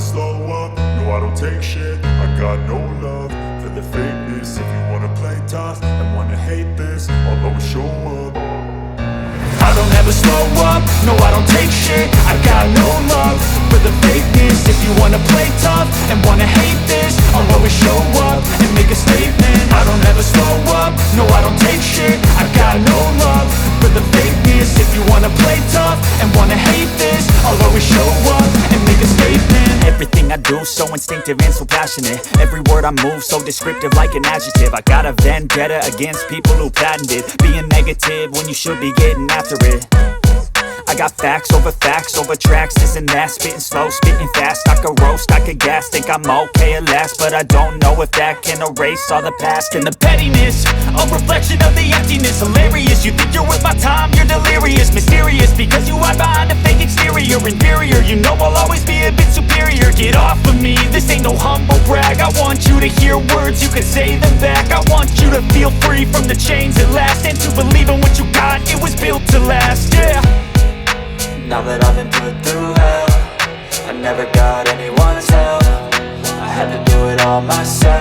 slow up, no I don't take shit. I got no love for the fakeness. If you wanna play tough and wanna hate this, I'll always show up. I don't ever slow up, no I don't take shit. I got no love for the fakeness. If you wanna play tough and wanna hate this, I'll always show up and make a statement. I don't ever slow up, no I don't take shit. I got no love for the fakeness. If you wanna play tough and wanna hate this, I'll always show up and make a statement. Everything I do so instinctive and so passionate. Every word I move so descriptive like an adjective. I got a vendetta against people who patented being negative when you should be getting after it. I got facts over tracks, this and that. Spitting slow, spitting fast, I could roast, I could gas. Think I'm okay at last, but I don't know if that can erase all the past. And the pettiness, a reflection of the emptiness. Hilarious, you think you're worth my time, you're delirious. Mysterious, because you hide behind a fake exterior. Inferior, you know I'll always be a bit superior. Get off of me, this ain't no humble brag. I want you to hear words, you can say them back. I want you to feel free from the chains at last, and to believe in what you got, it was built to last, yeah. Now that I've been put through hell, I never got anyone's help. I had to do it all myself.